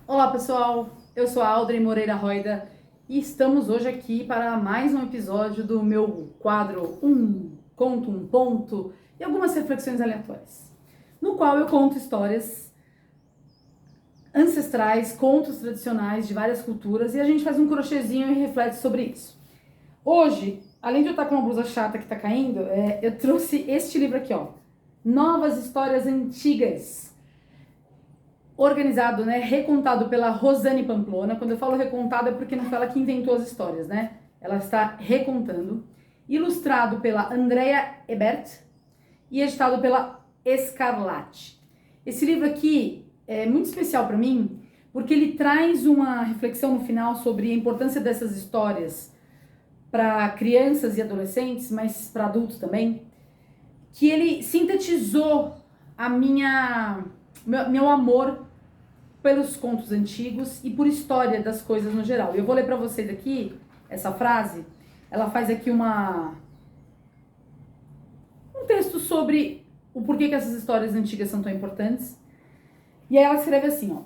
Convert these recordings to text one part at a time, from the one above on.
Olá pessoal, eu sou a Audrey Moreira Roida e estamos hoje aqui para mais um episódio do meu quadro Conto, um Ponto e algumas reflexões aleatórias, no qual eu conto histórias ancestrais, contos tradicionais de várias culturas e a gente faz um crochêzinho e reflete sobre isso. Hoje, além de eu estar com uma blusa chata que está caindo, eu trouxe este livro aqui, ó, Novas Histórias Antigas, organizado, né, recontado pela Rosane Pamplona. Quando eu falo recontado é porque não foi ela que inventou as histórias, né? Ela está recontando. Ilustrado pela Andrea Ebert e editado pela Escarlate. Esse livro aqui é muito especial para mim porque ele traz uma reflexão no final sobre a importância dessas histórias para crianças e adolescentes, mas para adultos também, que ele sintetizou meu amor pelos contos antigos e por história das coisas no geral. Eu vou ler para vocês aqui essa frase. Ela faz aqui um texto sobre o porquê que essas histórias antigas são tão importantes. E aí ela escreve assim, ó: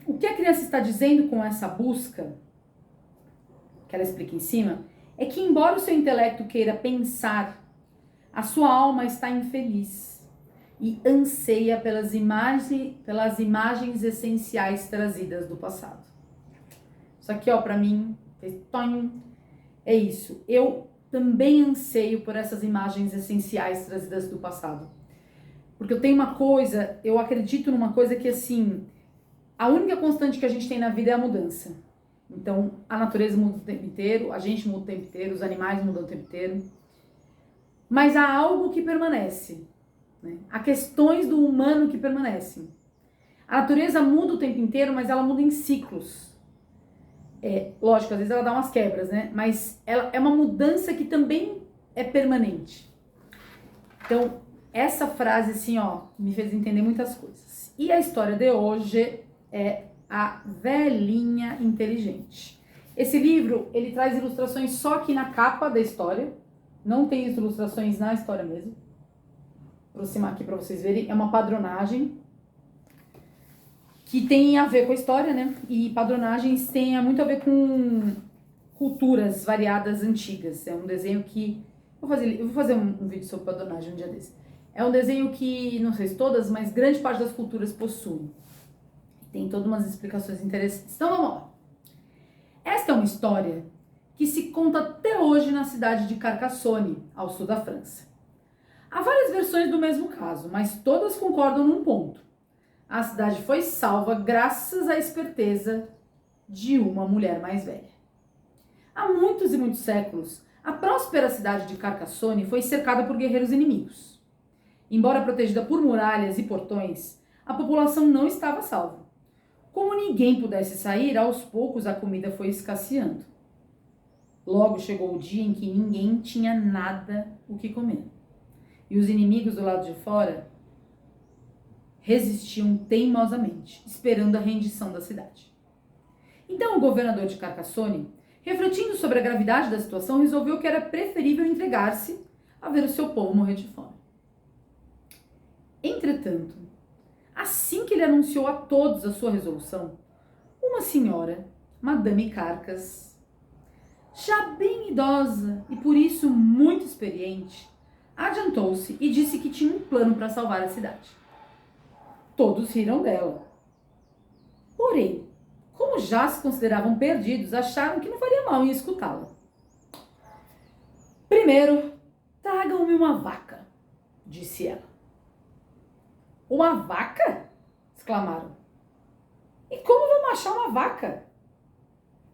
o que a criança está dizendo com essa busca, que ela explica em cima, é que embora o seu intelecto queira pensar, a sua alma está infeliz e anseia pelas imagens essenciais trazidas do passado. Isso aqui, ó, pra mim, é isso. Eu também anseio por essas imagens essenciais trazidas do passado. Porque eu acredito numa coisa que, assim, a única constante que a gente tem na vida é a mudança. Então, a natureza muda o tempo inteiro, a gente muda o tempo inteiro, os animais mudam o tempo inteiro. Mas há algo que permanece. Há questões do humano que permanecem. A natureza muda o tempo inteiro, mas ela muda em ciclos. Lógico, às vezes ela dá umas quebras, né? Mas ela é uma mudança que também é permanente. Então, essa frase, assim, ó, me fez entender muitas coisas. E a história de hoje é A Velhinha Inteligente. Esse livro, ele traz ilustrações só aqui na capa da história. Não tem ilustrações na história mesmo. Vou aproximar aqui para vocês verem. É uma padronagem que tem a ver com a história, né? E padronagens têm muito a ver com culturas variadas antigas. É um desenho que... eu vou fazer um vídeo sobre padronagem um dia desse. É um desenho que, não sei se todas, mas grande parte das culturas possuem. Tem todas umas explicações interessantes. Então vamos lá. Esta é uma história que se conta até hoje na cidade de Carcassonne, ao sul da França. Há várias versões do mesmo caso, mas todas concordam num ponto. A cidade foi salva graças à esperteza de uma mulher mais velha. Há muitos e muitos séculos, a próspera cidade de Carcassonne foi cercada por guerreiros inimigos. Embora protegida por muralhas e portões, a população não estava salva. Como ninguém pudesse sair, aos poucos a comida foi escasseando. Logo chegou o dia em que ninguém tinha nada o que comer. E os inimigos do lado de fora resistiam teimosamente, esperando a rendição da cidade. Então o governador de Carcassonne, refletindo sobre a gravidade da situação, resolveu que era preferível entregar-se a ver o seu povo morrer de fome. Entretanto, assim que ele anunciou a todos a sua resolução, uma senhora, Madame Carcas, já bem idosa e por isso muito experiente, adiantou-se e disse que tinha um plano para salvar a cidade. Todos riram dela. Porém, como já se consideravam perdidos, acharam que não faria mal em escutá-la. Primeiro, tragam-me uma vaca, disse ela. Uma vaca? Exclamaram. E como vamos achar uma vaca?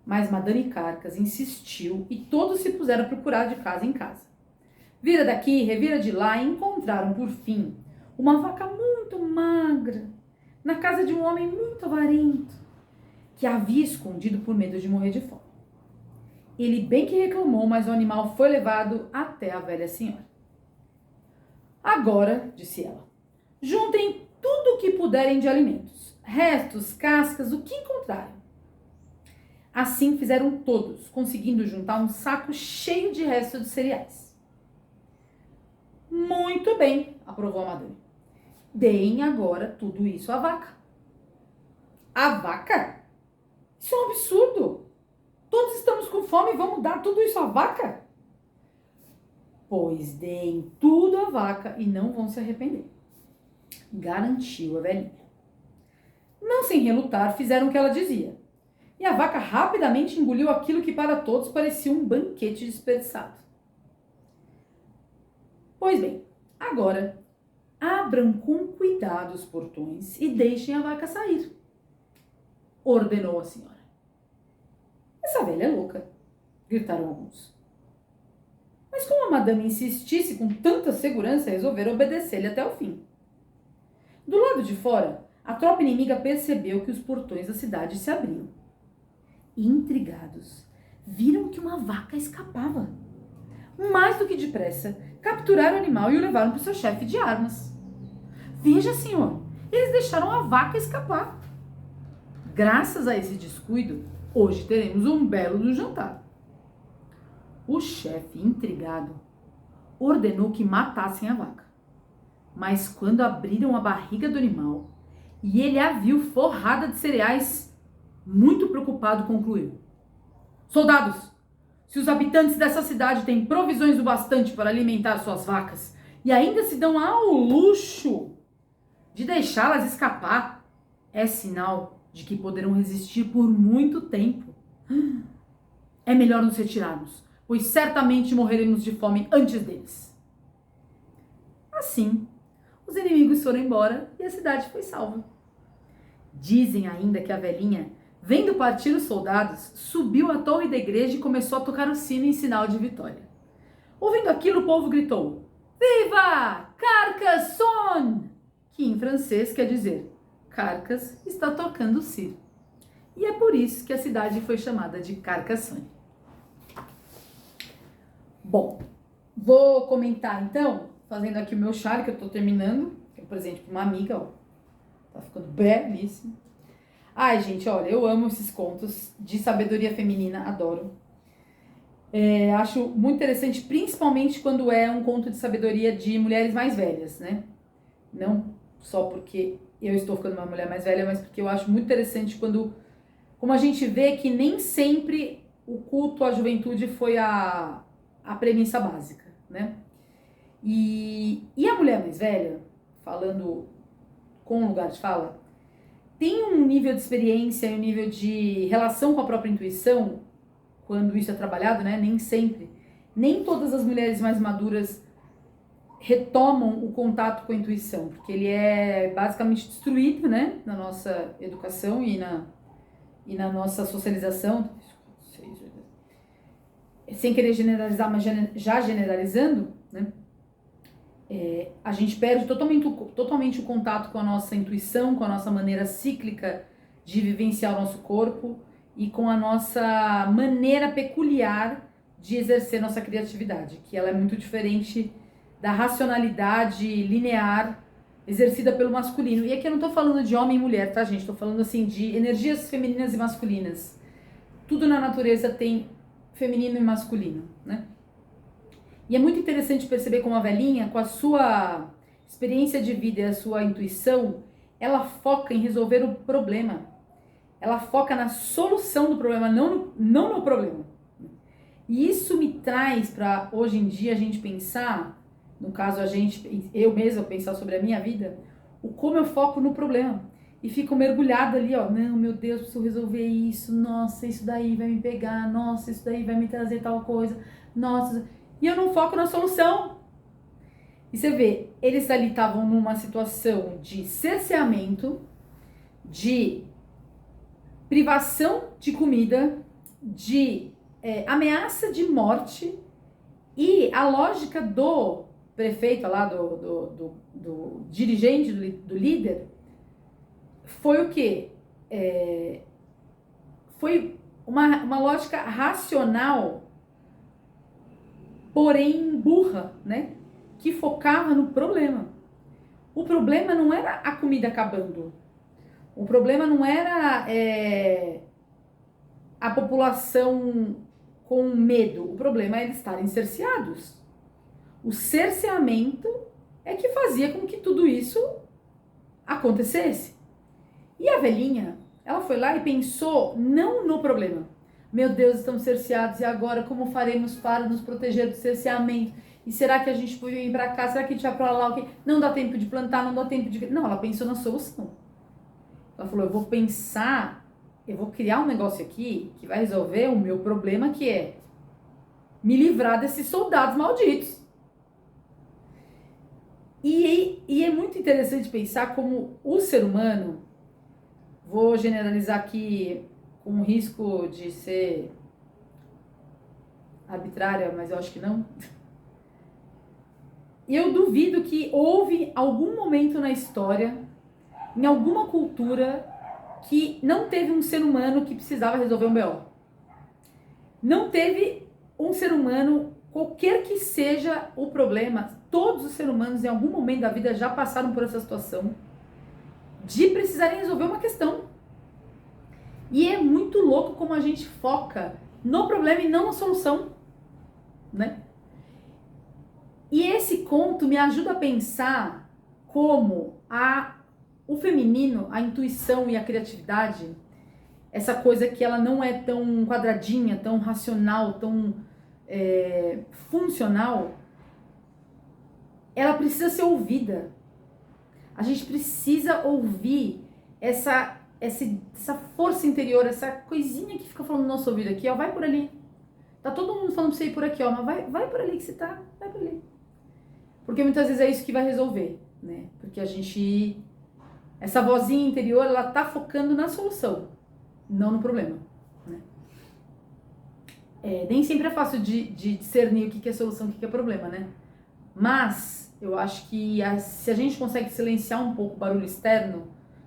Mas Madame Carcas insistiu e todos se puseram a procurar de casa em casa. Vira daqui, revira de lá e encontraram, por fim, uma vaca muito magra, na casa de um homem muito avarento, que a havia escondido por medo de morrer de fome. Ele bem que reclamou, mas o animal foi levado até a velha senhora. Agora, disse ela, juntem tudo o que puderem de alimentos, restos, cascas, o que encontrarem. Assim fizeram todos, conseguindo juntar um saco cheio de restos de cereais. Muito bem, aprovou a madame. Deem agora tudo isso à vaca. A vaca? Isso é um absurdo. Todos estamos com fome, vamos dar tudo isso à vaca? Pois deem tudo à vaca e não vão se arrepender. Garantiu a velhinha. Não sem relutar, fizeram o que ela dizia. E a vaca rapidamente engoliu aquilo que para todos parecia um banquete desperdiçado. Pois bem, agora abram com cuidado os portões e deixem a vaca sair, ordenou a senhora. Essa velha é louca, gritaram alguns. Mas como a madame insistisse com tanta segurança, resolveram obedecer-lhe até o fim. Do lado de fora, a tropa inimiga percebeu que os portões da cidade se abriam. Intrigados, viram que uma vaca escapava. Mais do que depressa, capturaram o animal e o levaram para o seu chefe de armas. Veja, senhor, eles deixaram a vaca escapar. Graças a esse descuido, hoje teremos um belo jantar. O chefe, intrigado, ordenou que matassem a vaca. Mas quando abriram a barriga do animal e ele a viu forrada de cereais, muito preocupado, concluiu: soldados, se os habitantes dessa cidade têm provisões o bastante para alimentar suas vacas e ainda se dão ao luxo de deixá-las escapar, é sinal de que poderão resistir por muito tempo. É melhor nos retirarmos, pois certamente morreremos de fome antes deles. Assim, os inimigos foram embora e a cidade foi salva. Dizem ainda que a velhinha, vendo partir os soldados, subiu à torre da igreja e começou a tocar o sino em sinal de vitória. Ouvindo aquilo, o povo gritou: Viva Carcassonne! Que em francês quer dizer Carcas está tocando o sino. E é por isso que a cidade foi chamada de Carcassonne. Bom, vou comentar então, fazendo aqui o meu chale que eu tô terminando, que é um presente para uma amiga, ó. Tá ficando belíssimo. Ai, gente, olha, eu amo esses contos de sabedoria feminina, adoro. Acho muito interessante, principalmente quando é um conto de sabedoria de mulheres mais velhas, né? Não só porque eu estou ficando uma mulher mais velha, mas porque eu acho muito interessante como a gente vê que nem sempre o culto à juventude foi a premissa básica, né? E a mulher mais velha, falando com lugar de fala, tem um nível de experiência e um nível de relação com a própria intuição, quando isso é trabalhado, né? Nem sempre. Nem todas as mulheres mais maduras retomam o contato com a intuição, porque ele é basicamente destruído, né? Na nossa educação e na nossa socialização. Sem querer generalizar, mas já generalizando, né? A gente perde totalmente o contato com a nossa intuição, com a nossa maneira cíclica de vivenciar o nosso corpo e com a nossa maneira peculiar de exercer nossa criatividade, que ela é muito diferente da racionalidade linear exercida pelo masculino. E aqui eu não tô falando de homem e mulher, tá, gente? Tô falando, assim, de energias femininas e masculinas. Tudo na natureza tem feminino e masculino, né? E é muito interessante perceber como a velhinha, com a sua experiência de vida e a sua intuição, ela foca em resolver o problema. Ela foca na solução do problema, não no problema. E isso me traz para, hoje em dia, a gente pensar, no caso eu mesma pensar sobre a minha vida, como eu foco no problema. E fico mergulhada ali, ó, não, meu Deus, preciso resolver isso, nossa, isso daí vai me pegar, nossa, isso daí vai me trazer tal coisa, nossa... E eu não foco na solução. E você vê, eles ali estavam numa situação de cerceamento, de privação de comida, de ameaça de morte, e a lógica do prefeito lá, do dirigente, do líder, foi o quê? Foi uma lógica racional, porém burra, né? Que focava no problema. O problema não era a comida acabando. O problema não era a população com medo. O problema é eles estarem cerceados. O cerceamento é que fazia com que tudo isso acontecesse. E a velhinha, Ela foi lá e pensou não no problema. Meu Deus, estamos cerceados, e agora como faremos para nos proteger do cerceamento? E será que a gente pode vir para cá? Será que a gente vai para lá? Okay? Não dá tempo de plantar, não dá tempo de... Não, ela pensou na solução. Ela falou, eu vou criar um negócio aqui que vai resolver o meu problema, que é me livrar desses soldados malditos. E é muito interessante pensar como o ser humano, vou generalizar aqui com o risco de ser arbitrária, mas eu acho que não. Eu duvido que houve algum momento na história, em alguma cultura, que não teve um ser humano que precisava resolver um BO. Não teve um ser humano, qualquer que seja o problema, todos os seres humanos em algum momento da vida já passaram por essa situação de precisarem resolver uma questão. E é muito louco como a gente foca no problema e não na solução, né? E esse conto me ajuda a pensar como o feminino, a intuição e a criatividade, essa coisa que ela não é tão quadradinha, tão racional, tão funcional, ela precisa ser ouvida. A gente precisa ouvir essa força interior, essa coisinha que fica falando no nosso ouvido aqui, ó, vai por ali. Tá todo mundo falando pra você ir por aqui, ó, mas vai por ali que você tá, vai por ali. Porque muitas vezes é isso que vai resolver, né? Porque essa vozinha interior, ela tá focando na solução, não no problema, né? Nem sempre é fácil de discernir o que é solução e o que é problema, né? Mas eu acho que se a gente consegue silenciar um pouco o barulho externo,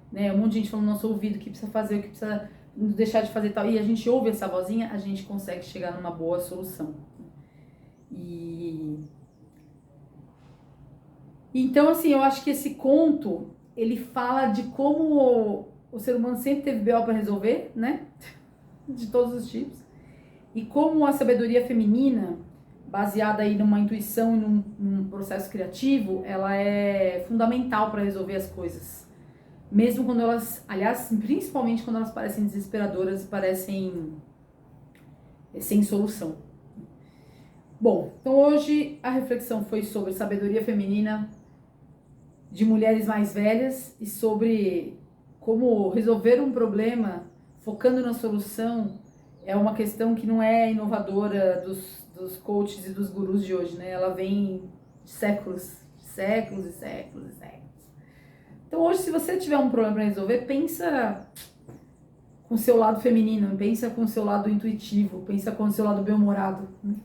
né? Um monte de gente falando no nosso ouvido o que precisa fazer, o que precisa deixar de fazer e tal, e a gente ouve essa vozinha, a gente consegue chegar numa boa solução. Então, assim, eu acho que esse conto, ele fala de como o ser humano sempre teve BO para resolver, né? De todos os tipos. E como a sabedoria feminina, baseada aí numa intuição e num processo criativo, ela é fundamental para resolver as coisas. Mesmo quando elas, aliás, principalmente quando elas parecem desesperadoras e parecem sem solução. Bom, então hoje a reflexão foi sobre sabedoria feminina de mulheres mais velhas e sobre como resolver um problema focando na solução é uma questão que não é inovadora dos coaches e dos gurus de hoje, né? Ela vem de séculos e séculos. Então hoje, se você tiver um problema para resolver, pensa com o seu lado feminino, pensa com o seu lado intuitivo, pensa com o seu lado bem-humorado, né?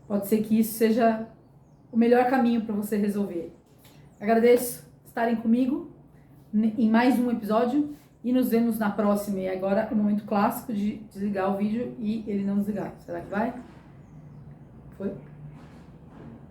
Pode ser que isso seja o melhor caminho para você resolver. Agradeço estarem comigo em mais um episódio e nos vemos na próxima. E agora é o momento clássico de desligar o vídeo e ele não desligar. Será que vai? Foi?